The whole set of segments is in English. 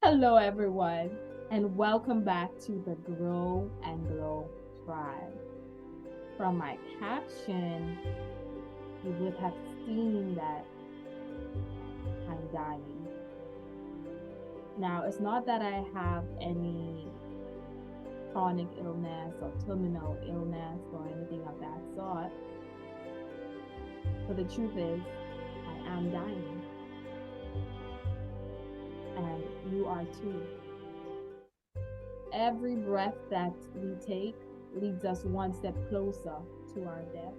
Hello, everyone, and welcome back to the Grow and Glow Tribe. From my caption, you would have seen that I'm dying. Now, it's not that I have any chronic illness or terminal illness or anything of that sort, but the truth is, I am dying, and you are too. Every breath that we take leads us one step closer to our death.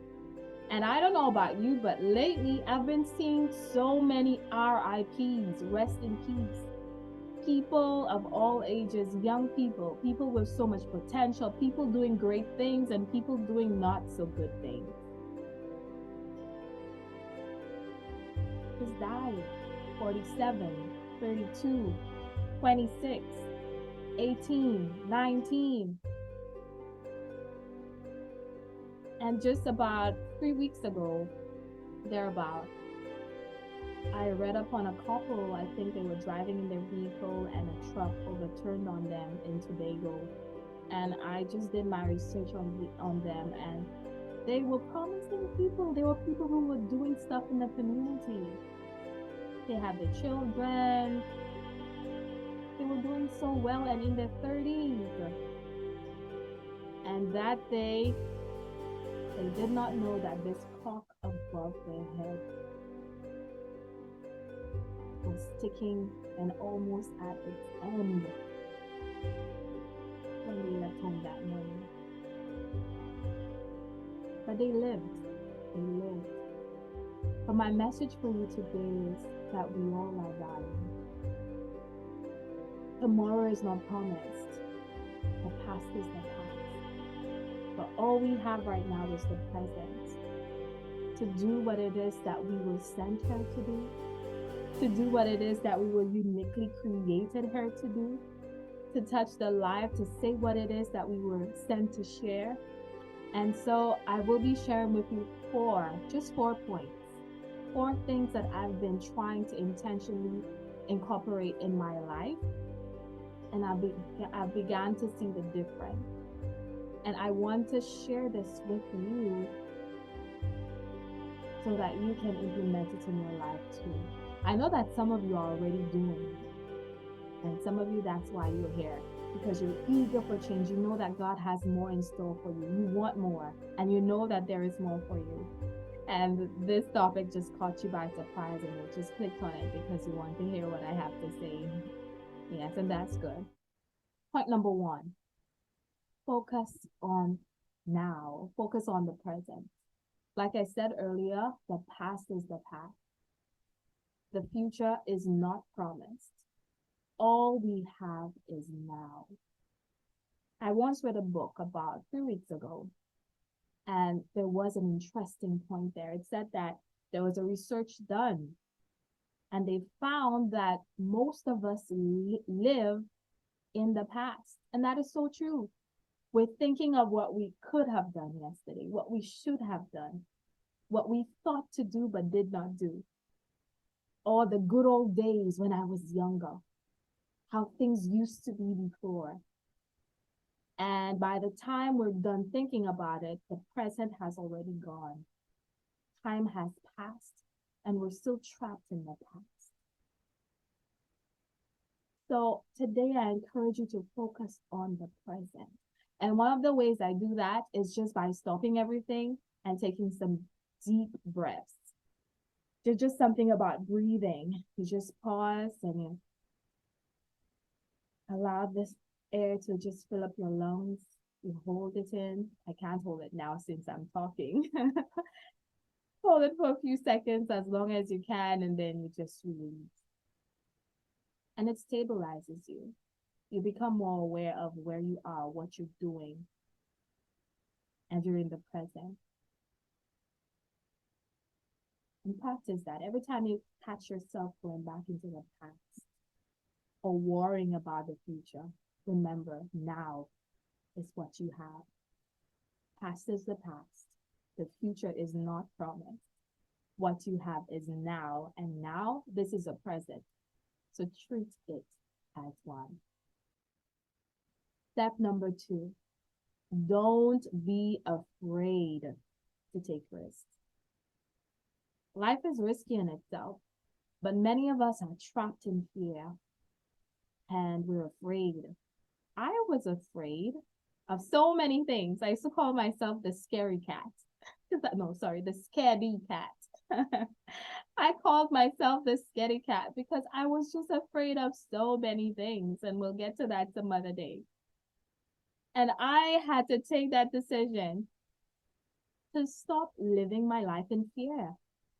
And I don't know about you, but lately I've been seeing so many RIPs, rest in peace. People of all ages, young people, people with so much potential, people doing great things, and people doing not so good things. Just died. 47, 32, 26, 18, 19. And just about 3 weeks ago, thereabout, I read upon a couple. I think they were driving in their vehicle and a truck overturned on them in Tobago. And I just did my research on them, and they were promising people. They were people who were doing stuff in the community. They had their children. They were doing so well and in their 30s. And that day, they did not know that this clock above their head was ticking and almost at its end when they left home that morning. But they lived. They lived. But my message for you today is that we all are dying. Tomorrow is not promised. The past is the past. But all we have right now is the present. To do what it is that we were sent here to do. To do what it is that we were uniquely created here to do. To touch the life, to say what it is that we were sent to share. And so I will be sharing with you just 4 points. 4 things that I've been trying to intentionally incorporate in my life. And I've begun to see the difference. And I want to share this with you so that you can implement it in your life too. I know that some of you are already doing it. And some of you, that's why you're here. Because you're eager for change. You know that God has more in store for you. You want more. And you know that there is more for you. And this topic just caught you by surprise and you just clicked on it because you want to hear what I have to say. Yes, and that's good. Point number 1, focus on now. Focus on the present. Like I said earlier, the past is the past. The future is not promised. All we have is now. I once read a book about 3 weeks ago, and there was an interesting point there. It said that there was a research done, and they found that most of us live in the past. And that is so true. We're thinking of what we could have done yesterday, what we should have done, what we thought to do but did not do, or the good old days when I was younger, how things used to be before. And by the time we're done thinking about it, the present has already gone. Time has passed, and we're still trapped in the past. So today I encourage you to focus on the present. And one of the ways I do that is just by stopping everything and taking some deep breaths. There's just something about breathing. You just pause and you allow this air to just fill up your lungs. You hold it in. I can't hold it now since I'm talking. Hold it for a few seconds, as long as you can, and then you just release. And it stabilizes you. You become more aware of where you are, what you're doing, and you're in the present. And practice that. Every time you catch yourself going back into the past or worrying about the future, remember now is what you have. Past is the past. The future is not promised. What you have is now, and now this is a present. So treat it as one. Step number 2, don't be afraid to take risks. Life is risky in itself, but many of us are trapped in fear and we're afraid. I was afraid of so many things. I used to call myself the scary cat. No, sorry, the scaredy cat. I called myself the scaredy cat because I was just afraid of so many things, and we'll get to that some other day. And I had to take that decision to stop living my life in fear.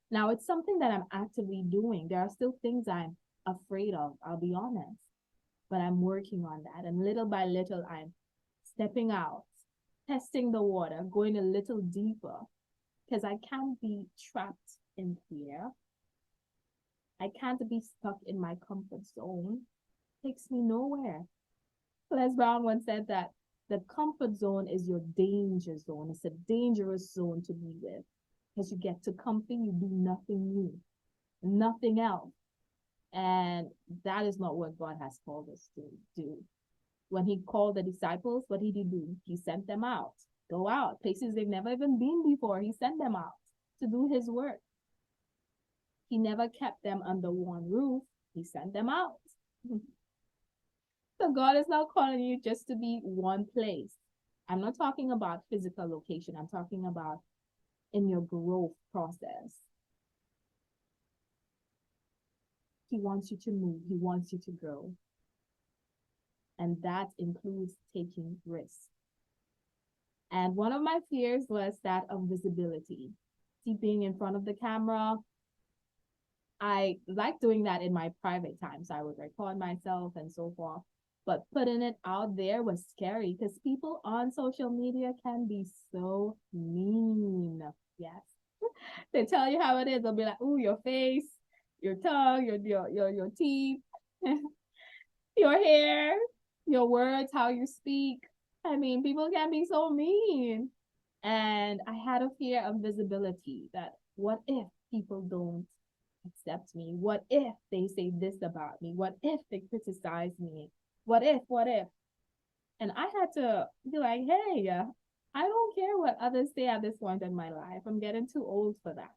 Now, it's something that I'm actively doing. There are still things I'm afraid of, I'll be honest, but I'm working on that. And little by little, I'm stepping out, testing the water, going a little deeper, because I can't be trapped in fear. I can't be stuck in my comfort zone. It takes me nowhere. Les Brown once said that the comfort zone is your danger zone. It's a dangerous zone to be with because you get to comfort, you do nothing new, nothing else. And that is not what God has called us to do. When he called the disciples, what did he do? He sent them out, go out, places they've never even been before. He sent them out to do his work. He never kept them under one roof. He sent them out. So God is not calling you just to be one place. I'm not talking about physical location. I'm talking about in your growth process. He wants you to move. He wants you to grow. And that includes taking risks. And one of my fears was that of visibility. See, being in front of the camera, I like doing that in my private time. So I would record myself and so forth. But putting it out there was scary because people on social media can be so mean. Yes. They tell you how it is. They'll be like, ooh, your face, your tongue, your teeth, your hair, your words, how you speak. I mean, people can be so mean. And I had a fear of visibility that what if people don't accept me? What if they say this about me? What if they criticize me? What if? And I had to be like, hey, I don't care what others say at this point in my life. I'm getting too old for that.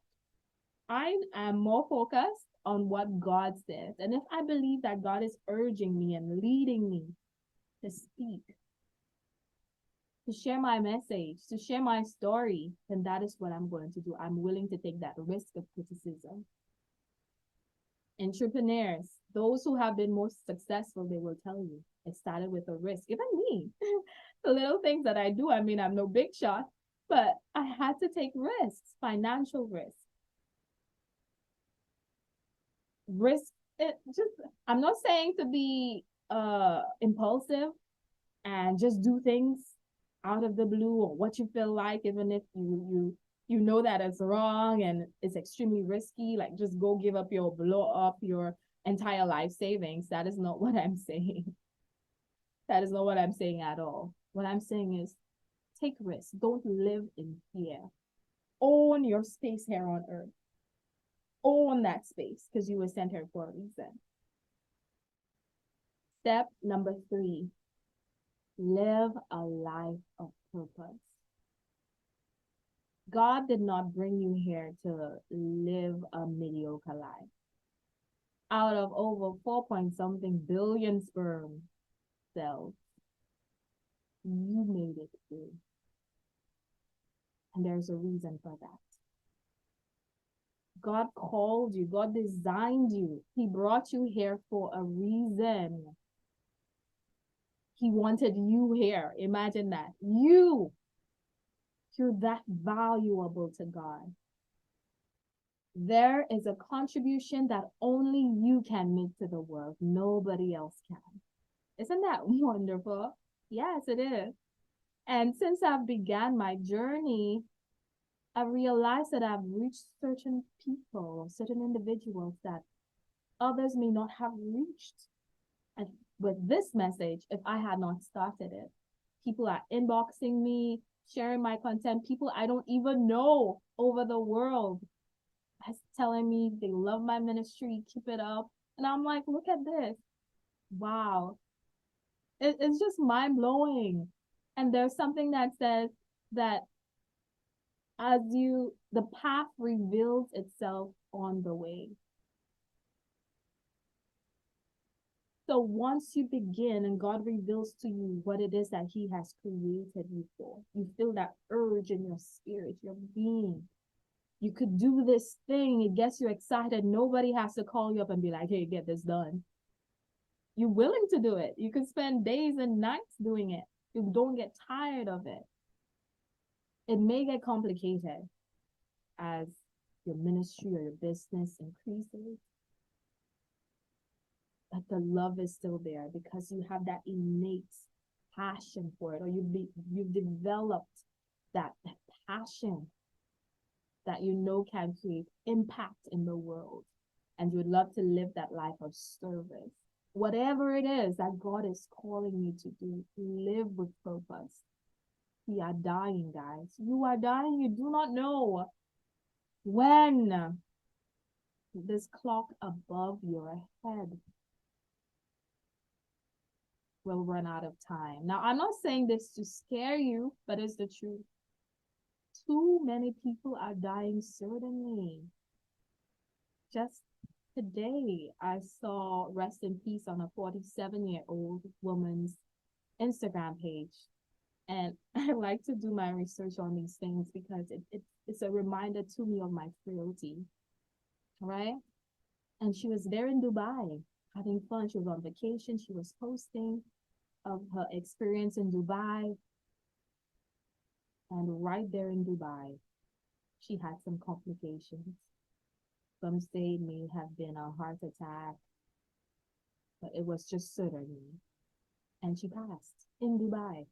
I am more focused on what God says. And if I believe that God is urging me and leading me to speak, to share my message, to share my story, then that is what I'm going to do. I'm willing to take that risk of criticism. Entrepreneurs, those who have been most successful, they will tell you it started with a risk. Even me, the little things that I do, I mean, I'm no big shot, but I had to take risks, financial risks. I'm not saying to be impulsive and just do things out of the blue or what you feel like, even if you know that it's wrong and it's extremely risky, like just go give up blow up your entire life savings. That is not what I'm saying. That is not what I'm saying at all. What I'm saying is take risks. Don't live in fear. Own your space here on earth. Own that space because you were sent here for a reason. Step number 3, live a life of purpose. God did not bring you here to live a mediocre life. Out of over 4-point-something billion sperm cells, you made it through. And there's a reason for that. God called you. God designed you. He brought you here for a reason. He wanted you here. Imagine that. You're that valuable to God. There is a contribution that only you can make to the world. Nobody else can. Isn't that wonderful? Yes, it is. And since I've began my journey, I realized that I've reached certain people, certain individuals that others may not have reached. And with this message, if I had not started it, people are inboxing me, sharing my content, people I don't even know over the world telling me they love my ministry, keep it up. And I'm like, look at this. Wow. It's just mind blowing. And there's something that says that as the path reveals itself on the way. So once you begin and God reveals to you what it is that He has created you for, you feel that urge in your spirit, your being. You could do this thing, it gets you excited. Nobody has to call you up and be like, hey, get this done. You're willing to do it. You can spend days and nights doing it. You don't get tired of it. It may get complicated as your ministry or your business increases, but the love is still there because you have that innate passion for it, or you've developed that passion that you know can create impact in the world, and you would love to live that life of service. Whatever it is that God is calling you to do, live with purpose. We are dying, guys. You are dying. You do not know when this clock above your head will run out of time. Now, I'm not saying this to scare you, but it's the truth. Too many people are dying suddenly. Just today, I saw rest in peace on a 47-year-old woman's Instagram page. And I like to do my research on these things because it's a reminder to me of my frailty, right? And she was there in Dubai having fun. She was on vacation. She was posting of her experience in Dubai. And right there in Dubai, she had some complications. Some say it may have been a heart attack, but it was just suddenly. And she passed in Dubai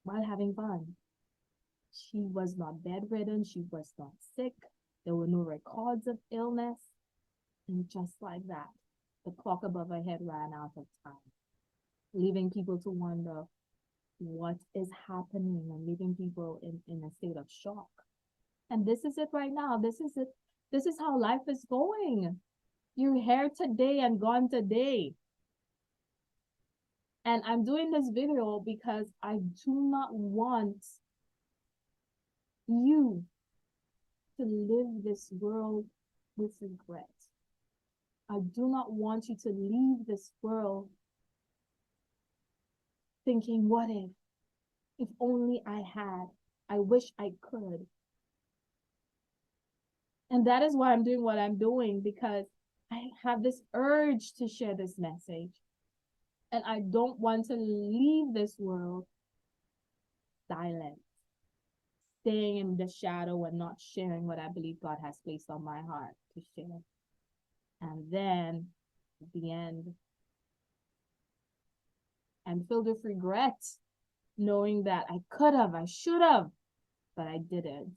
while having fun. She was not bedridden. She was not sick. There were no records of illness. And just like that, the clock above her head ran out of time, leaving people to wonder what is happening and leaving people in a state of shock. And this is it right now. This is it. This is how life is going. You're here today and gone today. And I'm doing this video because I do not want you to live this world with regret. I do not want you to leave this world thinking, what if? If only I had. I wish I could. And that is why I'm doing what I'm doing, because I have this urge to share this message. And I don't want to leave this world silent, staying in the shadow and not sharing what I believe God has placed on my heart to share. And then at the end, I'm filled with regret, knowing that I could have, I should have, but I didn't.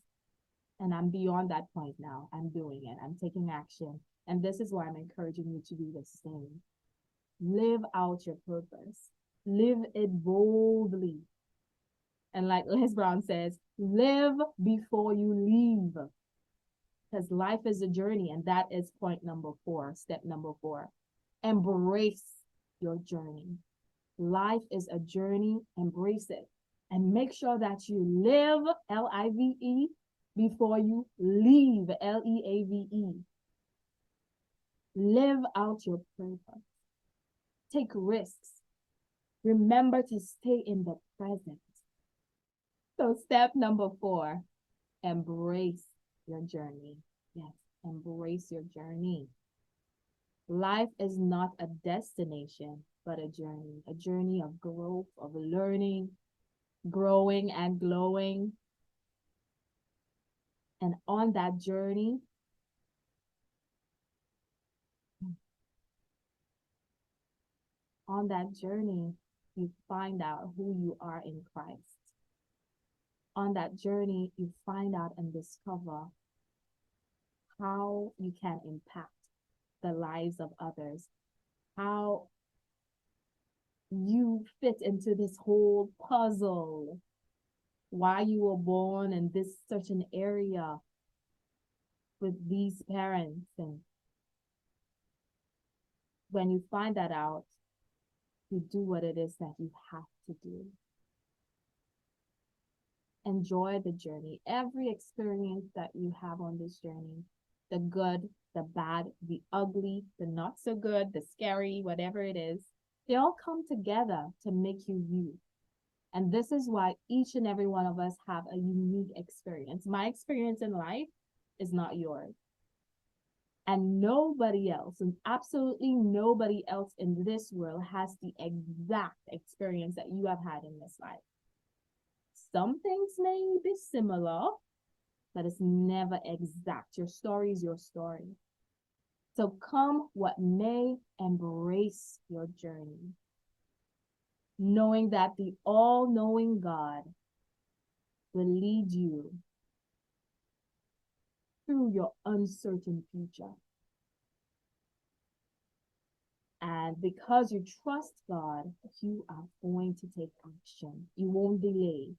And I'm beyond that point now. I'm doing it. I'm taking action. And this is why I'm encouraging you to do the same. Live out your purpose. Live it boldly. And like Les Brown says, live before you leave. Because life is a journey. And that is point number 4, step number 4. Embrace your journey. Life is a journey. Embrace it. And make sure that you live, L-I-V-E, before you leave, L-E-A-V-E. Live out your purpose. Take risks. Remember to stay in the present. So step number 4, embrace your journey. Yes, embrace your journey. Life is not a destination, but a journey of growth, of learning, growing and glowing. And on that journey, you find out who you are in Christ. On that journey, you find out and discover how you can impact the lives of others, how you fit into this whole puzzle, why you were born in this certain area with these parents. And when you find that out, you do what it is that you have to do. Enjoy the journey. Every experience that you have on this journey, the good, the bad, the ugly, the not so good, the scary, whatever it is, they all come together to make you you. And this is why each and every one of us have a unique experience. My experience in life is not yours. And nobody else, and absolutely nobody else in this world has the exact experience that you have had in this life. Some things may be similar, but it's never exact. Your story is your story. So come what may, embrace your journey, knowing that the all-knowing God will lead you through your uncertain future. And because you trust God, you are going to take action. You won't delay,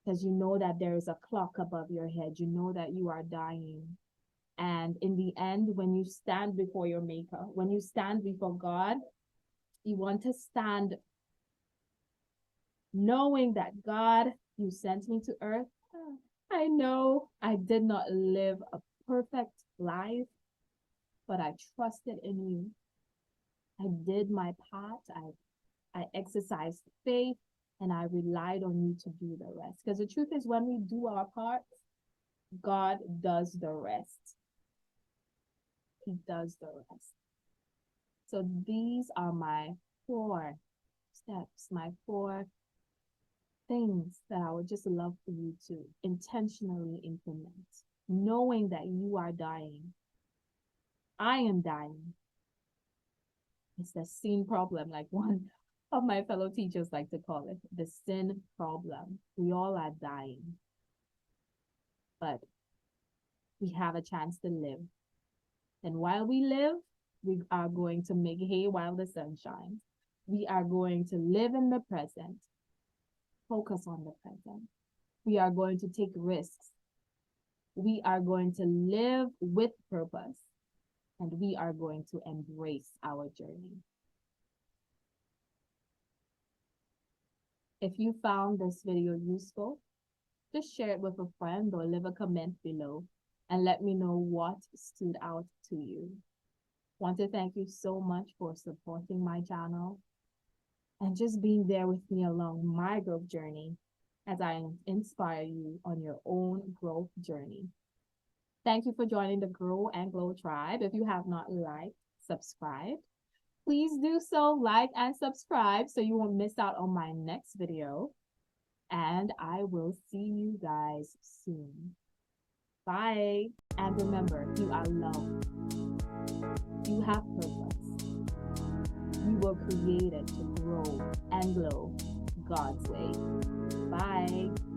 because you know that there is a clock above your head. You know that you are dying. And in the end, when you stand before your maker, when you stand before God, you want to stand knowing that God, you sent me to earth. I know I did not live a perfect life, but I trusted in you. I did my part. I exercised faith, and I relied on you to do the rest. Because the truth is, when we do our part, God does the rest. He does the rest. So these are my 4 steps, my 4 things that I would just love for you to intentionally implement, knowing that you are dying. I am dying. It's the sin problem, like one of my fellow teachers like to call it, the sin problem. We all are dying, but we have a chance to live. And while we live, we are going to make hay while the sun shines. We are going to live in the present, focus on the present. We are going to take risks. We are going to live with purpose, and we are going to embrace our journey. If you found this video useful, just share it with a friend or leave a comment below and let me know what stood out to you. Want to thank you so much for supporting my channel and just being there with me along my growth journey as I inspire you on your own growth journey. Thank you for joining the Grow and Glow tribe. If you have not liked, subscribed, please do so, like and subscribe so you won't miss out on my next video. And I will see you guys soon. Bye. And remember, you are loved. You have purpose. You were created to grow and glow God's way. Bye.